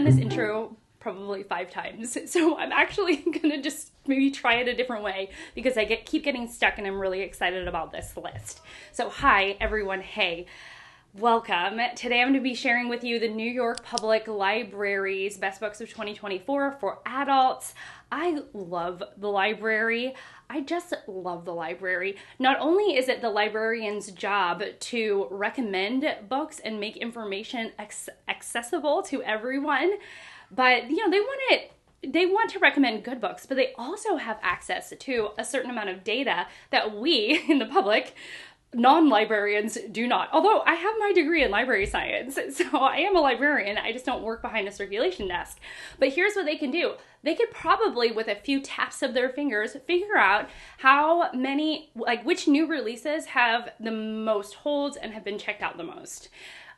this intro probably 5 times, so I'm actually gonna just maybe try it a different way because I keep getting stuck, and I'm really excited about this list. So hi everyone, hey, welcome. Today I'm going to be sharing with you the New York Public Library's Best Books of 2024 for adults. I love the library. I just love the library. Not only is it the librarian's job to recommend books and make information accessible to everyone, but you know, they want to recommend good books, but they also have access to a certain amount of data that we in the public, non-librarians, do not. Although I have my degree in library science, so I am a librarian. I just don't work behind a circulation desk. But here's what they can do. They could probably, with a few taps of their fingers, figure out how many, like which new releases have the most holds and have been checked out the most.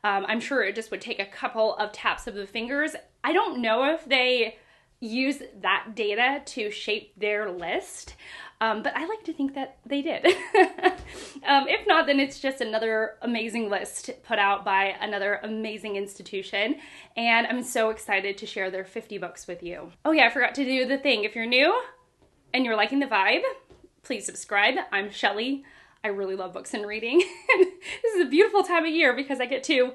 I'm sure it just would take a couple of taps of the fingers. I don't know if they use that data to shape their list, but I like to think that they did. If not, then it's just another amazing list put out by another amazing institution, and I'm so excited to share their 50 books with you. Oh yeah, I forgot to do the thing. If you're new and you're liking the vibe, please subscribe. I'm Shelly. I really love books and reading. This is a beautiful time of year because I get to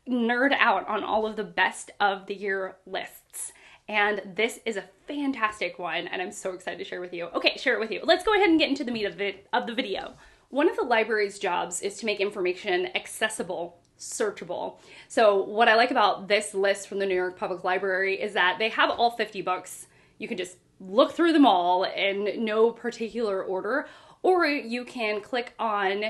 nerd out on all of the best of the year lists. And this is a fantastic one, and I'm so excited to share with you. Okay, share it with you. Let's go ahead and get into the meat of the video. One of the library's jobs is to make information accessible, searchable. So what I like about this list from the New York Public Library is that they have all 50 books. You can just look through them all in no particular order, or you can click on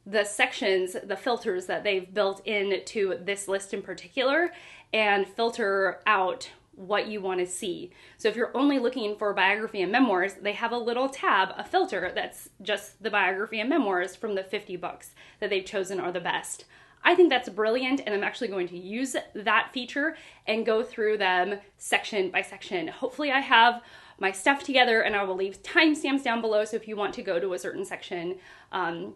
the sections, the filters that they've built into this list in particular, and filter out what you want to see. So if you're only looking for biography and memoirs, they have a little tab, a filter that's just the biography and memoirs from the 50 books that they've chosen are the best. I think that's brilliant, and I'm actually going to use that feature and go through them section by section. Hopefully I have my stuff together, and I will leave timestamps down below, so if you want to go to a certain section,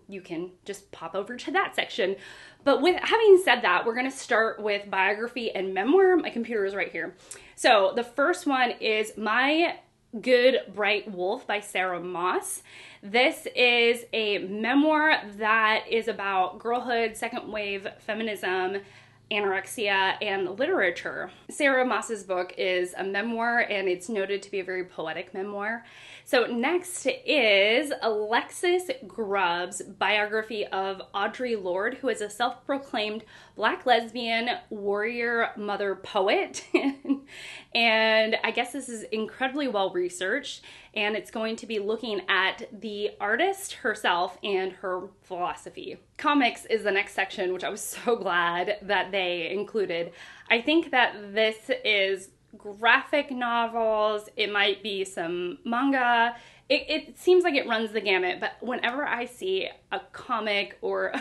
you can just pop over to that section. But with having said that, we're going to start with biography and memoir. My computer is right here. So the first one is My Good Bright Wolf by Sarah Moss. This is a memoir that is about girlhood, second wave feminism, anorexia, and literature. Sarah Moss's book is a memoir, and it's noted to be a very poetic memoir. So next is Alexis Grubb's biography of Audre Lorde, who is a self-proclaimed Black lesbian warrior mother poet. And I guess this is incredibly well researched, and it's going to be looking at the artist herself and her philosophy. Comics is the next section, which I was so glad that they included. I think that this is graphic novels, it might be some manga. It seems like it runs the gamut, but whenever I see a comic or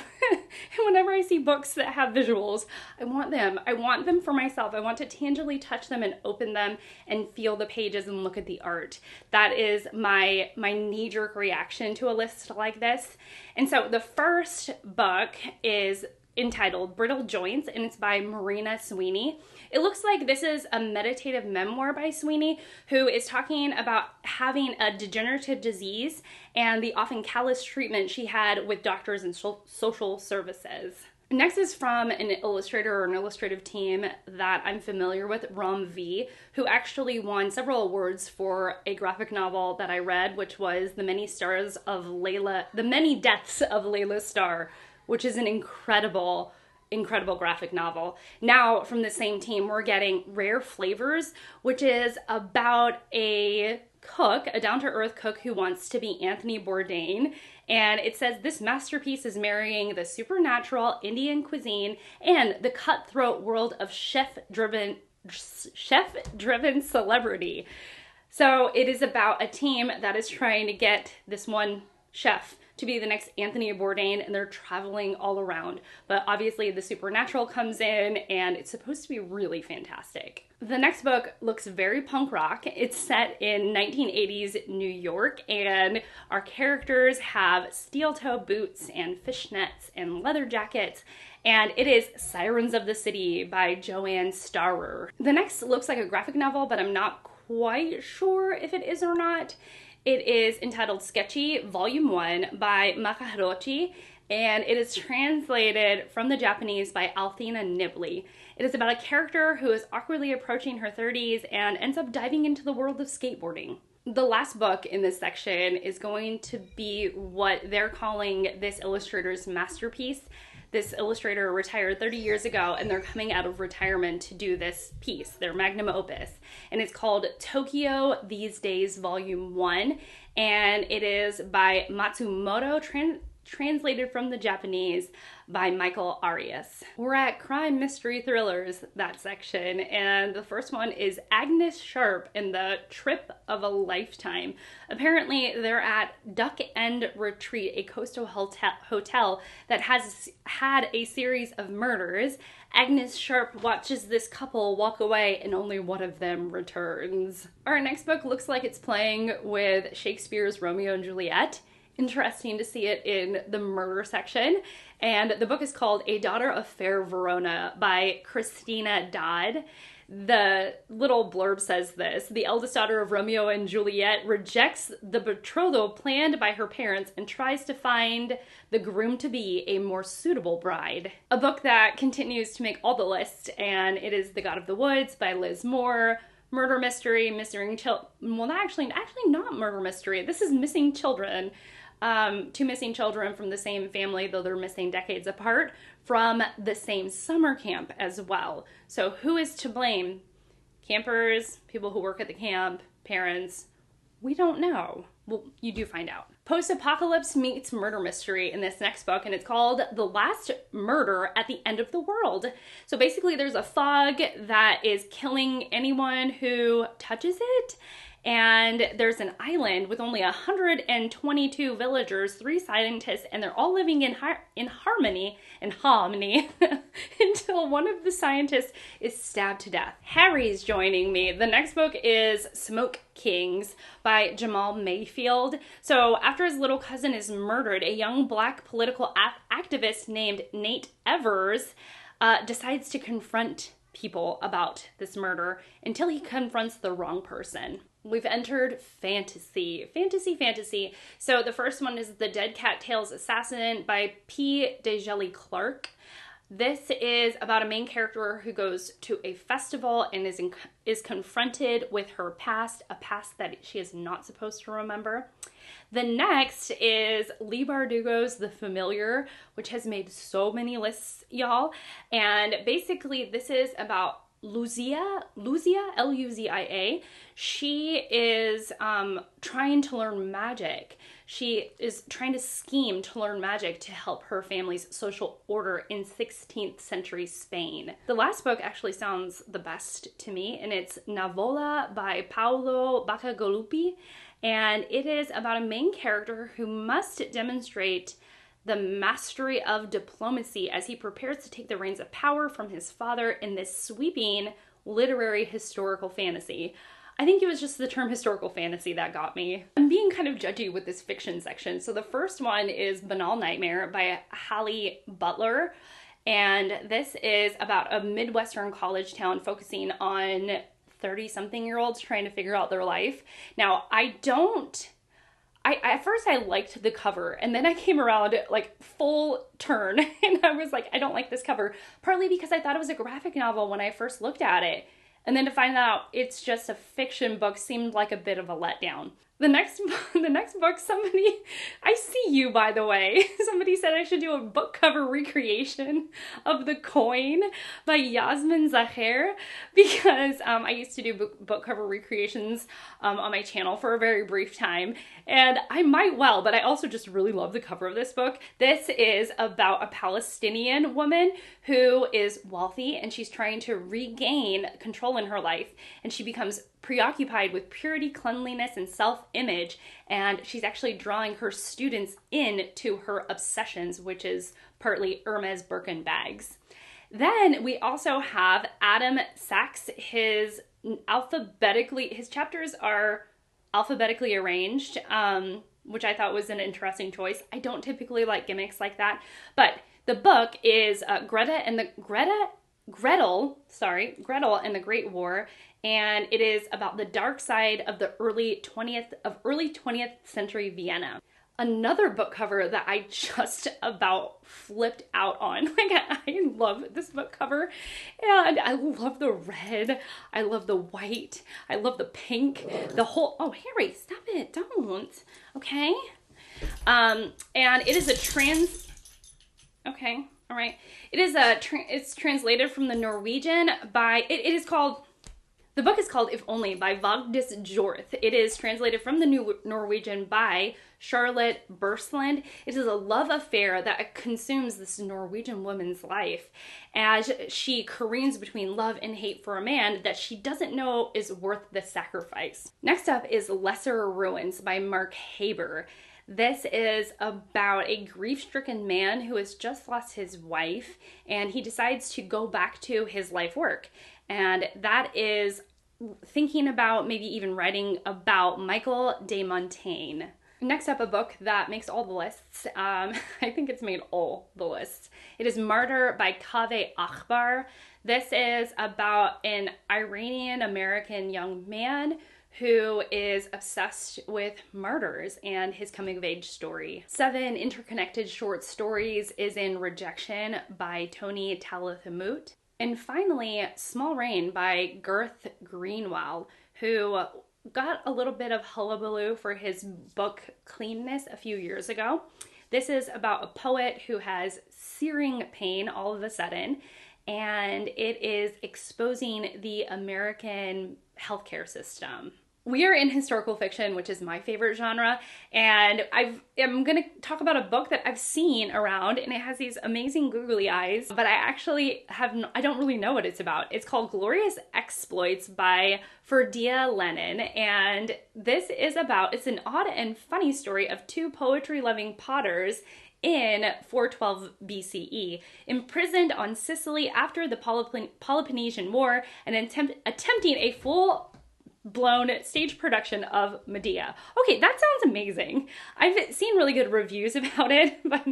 whenever I see books that have visuals, I want them. I want them for myself. I want to tangibly touch them and open them and feel the pages and look at the art. That is my knee-jerk reaction to a list like this. And so the first book is entitled Brittle Joints, and it's by Marina Sweeney. It looks like this is a meditative memoir by Sweeney, who is talking about having a degenerative disease and the often callous treatment she had with doctors and social services. Next is from an illustrator or an illustrative team that I'm familiar with, Rom V, who actually won several awards for a graphic novel that I read, which was The Many Deaths of Layla Starr, which is an incredible graphic novel. Now, from the same team, we're getting Rare Flavors, which is about a cook, a down-to-earth cook who wants to be Anthony Bourdain. And it says this masterpiece is marrying the supernatural Indian cuisine and the cutthroat world of chef-driven celebrity. So it is about a team that is trying to get this one chef to be the next Anthony Bourdain, and they're traveling all around. But obviously the supernatural comes in, and it's supposed to be really fantastic. The next book looks very punk rock. It's set in 1980s New York, and our characters have steel-toe boots and fishnets and leather jackets, and it is Sirens of the City by Joanne Starrer. The next looks like a graphic novel, but I'm not quite sure if it is or not. It is entitled Sketchy, Volume 1 by Maka Hirochi, and it is translated from the Japanese by Althena Nibley. It is about a character who is awkwardly approaching her 30s and ends up diving into the world of skateboarding. The last book in this section is going to be what they're calling this illustrator's masterpiece. This illustrator retired 30 years ago, and they're coming out of retirement to do this piece, their magnum opus. And it's called Tokyo These Days Volume 1, and it is by Matsumoto, translated from the Japanese by Michael Arias. We're at crime, mystery, thrillers, that section, and the first one is Agnes Sharp and the Trip of a Lifetime. Apparently they're at Duck End Retreat, a coastal hotel that has had a series of murders. Agnes Sharp watches this couple walk away, and only one of them returns. Our next book looks like it's playing with Shakespeare's Romeo and Juliet. Interesting to see it in the murder section. And the book is called A Daughter of Fair Verona by Christina Dodd. The little blurb says this: the eldest daughter of Romeo and Juliet rejects the betrothal planned by her parents and tries to find the groom-to-be a more suitable bride. A book that continues to make all the lists, and it is The God of the Woods by Liz Moore. Murder mystery, well, actually not murder mystery. This is missing children. Two missing children from the same family, though they're missing decades apart, from the same summer camp as well. So who is to blame? Campers, people who work at the camp, parents? We don't know. Well, you do find out. Post-apocalypse meets murder mystery in this next book, and it's called The Last Murder at the End of the World. So basically there's a fog that is killing anyone who touches it, and there's an island with only 122 villagers, 3 scientists, and they're all living in harmony until one of the scientists is stabbed to death. Harry's joining me. The next book is Smoke Kings by Jamal Mayfield. So after his little cousin is murdered, a young black political activist named Nate Evers decides to confront people about this murder until he confronts the wrong person. We've entered fantasy. So the first one is The Dead Cat Tales Assassin by P. Dejeli Clark. This is about a main character who goes to a festival and is confronted with her past, a past that she is not supposed to remember. The next is Leigh Bardugo's The Familiar, which has made so many lists, y'all. And basically this is about Luzia, L-U-Z-I-A. She is trying to learn magic. She is trying to scheme to learn magic to help her family's social order in 16th century Spain. The last book actually sounds the best to me, and it's Navola by Paolo Baccagolupi, and it is about a main character who must demonstrate the mastery of diplomacy as he prepares to take the reins of power from his father in this sweeping literary historical fantasy. I think it was just the term historical fantasy that got me. I'm being kind of judgy with this fiction section. So the first one is Banal Nightmare by Hallie Butler. And this is about a Midwestern college town focusing on 30-something-year-olds trying to figure out their life. Now, at first I liked the cover, and then I came around like full turn and I was like, I don't like this cover, partly because I thought it was a graphic novel when I first looked at it. And then to find out it's just a fiction book seemed like a bit of a letdown. The next book, I see you, by the way. Somebody said I should do a book cover recreation of The Coin by Yasmin Zaher, because I used to do book cover recreations on my channel for a very brief time, and I might well, but I also just really love the cover of this book. This is about a Palestinian woman who is wealthy, and she's trying to regain control in her life, and she becomes preoccupied with purity, cleanliness, and self-image, and she's actually drawing her students into her obsessions, which is partly Hermes Birkin bags. Then we also have Adam Sachs. His chapters are alphabetically arranged, which I thought was an interesting choice. I don't typically like gimmicks like that, but the book is Gretel and the Great War, and it is about the dark side of the early 20th century Vienna. Another book cover that I just about flipped out on. Like, I love this book cover, and I love the red, I love the white, I love the pink, the whole, oh, Harry, stop it, don't, okay? And it is okay, all right. It is it's translated from the Norwegian by, the book is called If Only by Vagdis Jorth. It is translated from the Norwegian by Charlotte Bursland. It is a love affair that consumes this Norwegian woman's life as she careens between love and hate for a man that she doesn't know is worth the sacrifice. Next up is Lesser Ruins by Mark Haber. This is about a grief-stricken man who has just lost his wife, and he decides to go back to his life work. And that is thinking about maybe even writing about Michael de Montaigne. Next up, a book that makes all the lists. I think it's made all the lists. It is Martyr by Kaveh Akbar. This is about an Iranian-American young man who is obsessed with martyrs and his coming-of-age story. 7 interconnected short stories is in Rejection by Tony Talathamut. And finally, Small Rain by Garth Greenwell, who got a little bit of hullabaloo for his book Cleanness a few years ago. This is about a poet who has searing pain all of a sudden, and it is exposing the American healthcare system. We are in historical fiction, which is my favorite genre, and I'm going to talk about a book that I've seen around, and it has these amazing googly eyes, but I don't really know what it's about. It's called Glorious Exploits by Ferdia Lennon, and this is it's an odd and funny story of 2 poetry-loving potters in 412 BCE, imprisoned on Sicily after the Peloponnesian War and attempting a full-blown stage production of Medea. Okay, that sounds amazing. I've seen really good reviews about it, but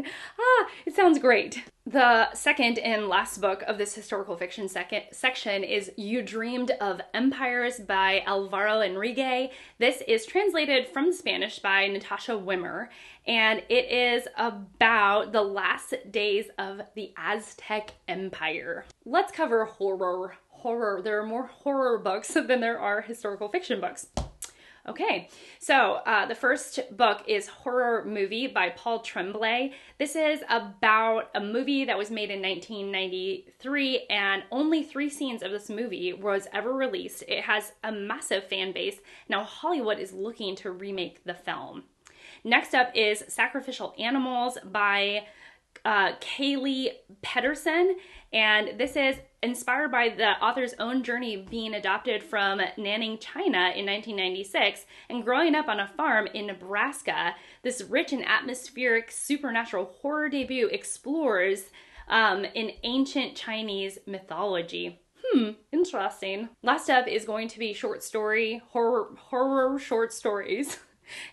it sounds great. The second and last book of this historical fiction section is You Dreamed of Empires by Alvaro Enrique. This is translated from Spanish by Natasha Wimmer, and it is about the last days of the Aztec Empire. Let's cover horror. There are more horror books than there are historical fiction books. Okay, so the first book is Horror Movie by Paul Tremblay. This is about a movie that was made in 1993, and only 3 scenes of this movie was ever released. It has a massive fan base. Now Hollywood is looking to remake the film. Next up is Sacrificial Animals by Kaylee Pedersen, and this is inspired by the author's own journey being adopted from Nanning, China in 1996 and growing up on a farm in Nebraska. This rich and atmospheric supernatural horror debut explores in ancient Chinese mythology. Interesting. Last up is going to be horror short stories.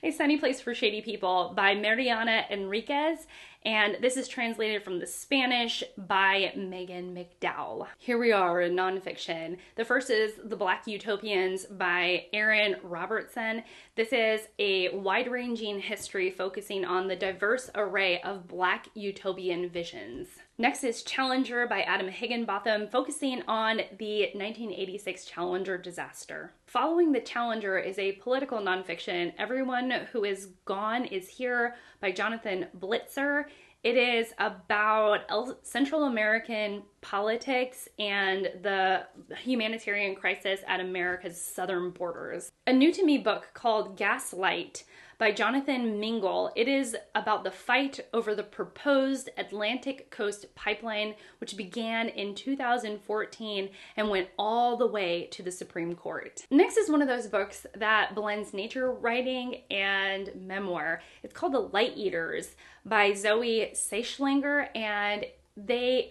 A Sunny Place for Shady People by Mariana Enriquez, and this is translated from the Spanish by Megan McDowell. Here we are in nonfiction. The first is The Black Utopians by Erin Robertson. This is a wide-ranging history focusing on the diverse array of Black utopian visions. Next is Challenger by Adam Higginbotham, focusing on the 1986 Challenger disaster. Following the Challenger is a political nonfiction, Everyone Who Is Gone Is Here by Jonathan Blitzer. It is about Central American politics and the humanitarian crisis at America's southern borders. A new to me book called Gaslight by Jonathan Mingle. It is about the fight over the proposed Atlantic Coast Pipeline, which began in 2014 and went all the way to the Supreme Court. Next is one of those books that blends nature writing and memoir. It's called The Light Eaters by Zoe Seischlinger, and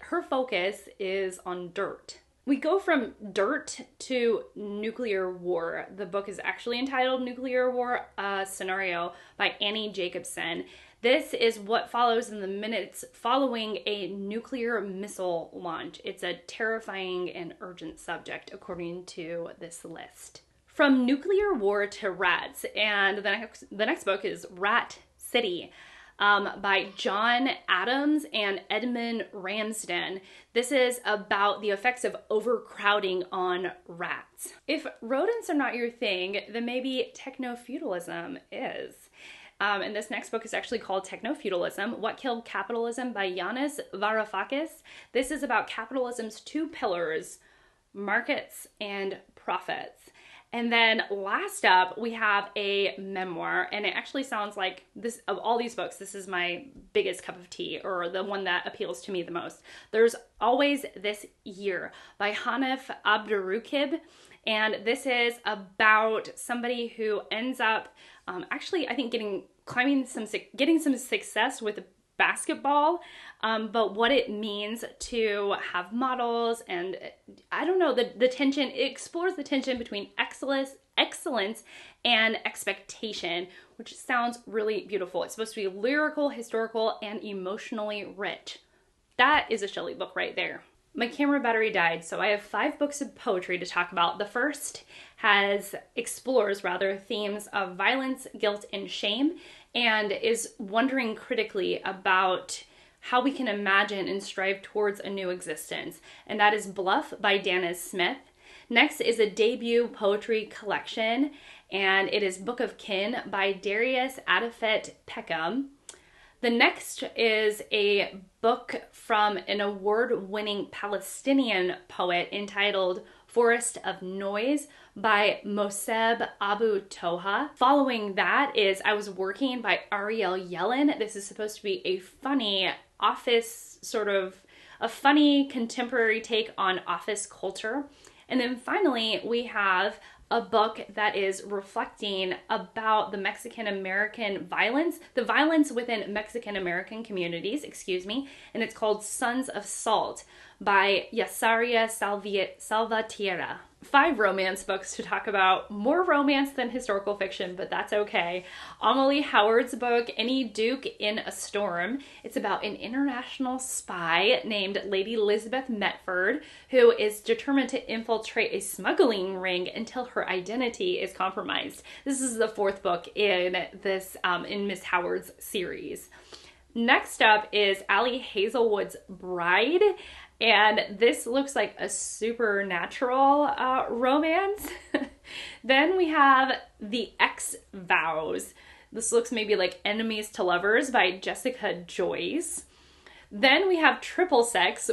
her focus is on dirt. We go from dirt to nuclear war. The book is actually entitled Nuclear War, a Scenario by Annie Jacobson. This is what follows in the minutes following a nuclear missile launch. It's a terrifying and urgent subject, according to this list. From nuclear war to rats, and the next book is Rat City. By John Adams and Edmund Ramsden. This is about the effects of overcrowding on rats. If rodents are not your thing, then maybe techno-feudalism is. And this next book is actually called Techno-Feudalism, What Killed Capitalism by Yanis Varoufakis. This is about capitalism's two pillars, markets and profits. And then last up, we have a memoir, and it actually sounds like this, of all these books, this is my biggest cup of tea, or the one that appeals to me the most. There's Always This Year by Hanif Abdurraqib, and this is about somebody who ends up, actually, I think getting some success with basketball, but what it means to have models, and I don't know, the tension, it explores the tension between excellence and expectation, which sounds really beautiful. It's supposed to be lyrical, historical, and emotionally rich. That is a Shelley book right there. My camera battery died, so I have 5 books of poetry to talk about. The first explores themes of violence, guilt, and shame, and is wondering critically about how we can imagine and strive towards a new existence. And that is Bluff by Dana Smith. Next is a debut poetry collection, and it is Book of Kin by Darius Adafet Peckham. The next is a book from an award-winning Palestinian poet entitled Forest of Noise by Moseb Abu Toha. Following that is I Was Working by Ariel Yellen. This is supposed to be a funny office, a funny contemporary take on office culture. And then finally, we have a book that is reflecting about the Mexican-American violence, the violence within Mexican-American communities, and it's called Sons of Salt by Yasaria Salvatierra. 5 romance books to talk about, more romance than historical fiction, but that's okay. Amelie Howard's book, Any Duke in a Storm. It's about an international spy named Lady Elizabeth Metford, who is determined to infiltrate a smuggling ring until her identity is compromised. This is the 4th book in this in Miss Howard's series. Next up is Allie Hazelwood's Bride. And this looks like a supernatural romance. Then we have The X-Vows. This looks maybe like Enemies to Lovers by Jessica Joyce. Then we have Triple Sec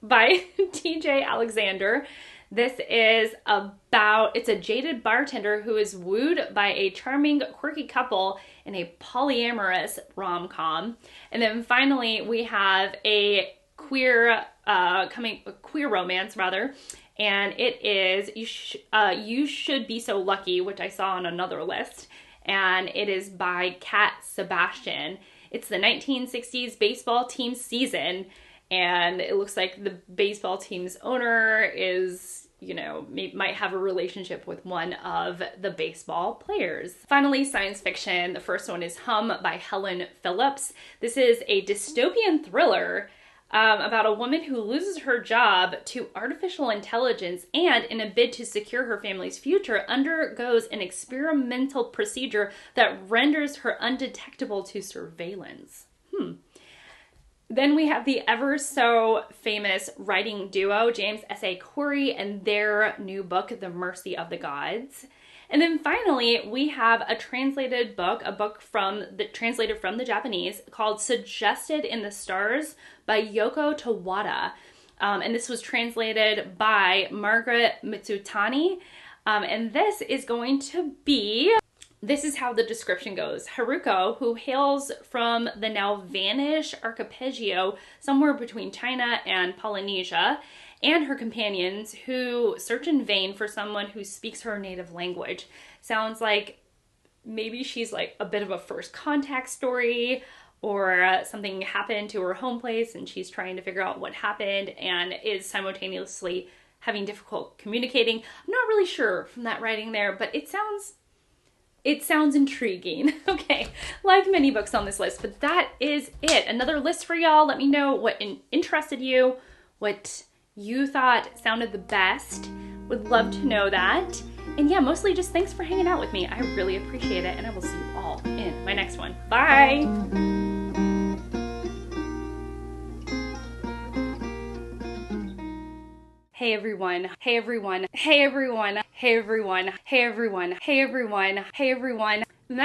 by TJ Alexander. This is it's a jaded bartender who is wooed by a charming, quirky couple in a polyamorous rom-com. And then finally, we have a queer romance, and it is You Should Be So Lucky, which I saw on another list, and it is by Kat Sebastian. It's the 1960s baseball team season, and it looks like the baseball team's owner is, might have a relationship with one of the baseball players. Finally, science fiction. The first one is Hum by Helen Phillips. This is a dystopian thriller about a woman who loses her job to artificial intelligence and, in a bid to secure her family's future, undergoes an experimental procedure that renders her undetectable to surveillance. Then we have the ever so famous writing duo, James S.A. Corey, and their new book, The Mercy of the Gods. And then finally, we have a translated book, translated from the Japanese, called Suggested in the Stars by Yoko Tawada. And this was translated by Margaret Mitsutani. And this is going to be, this is how the description goes. Haruko, who hails from the now vanished archipelago somewhere between China and Polynesia, and her companions who search in vain for someone who speaks her native language. Sounds like maybe she's like a bit of a first contact story, or something happened to her home place and she's trying to figure out what happened and is simultaneously having difficult communicating. I'm not really sure from that writing there, but it sounds intriguing. Okay, like many books on this list, but that is it. Another list for y'all. Let me know what interested you, what you thought sounded the best. Would love to know that. And yeah, mostly just thanks for hanging out with me. I really appreciate it, and I will see you all in my next one. Bye! Hey everyone, hey everyone, hey everyone, hey everyone, hey everyone, hey everyone, hey everyone. The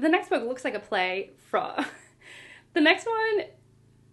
next book looks like a play from, the next one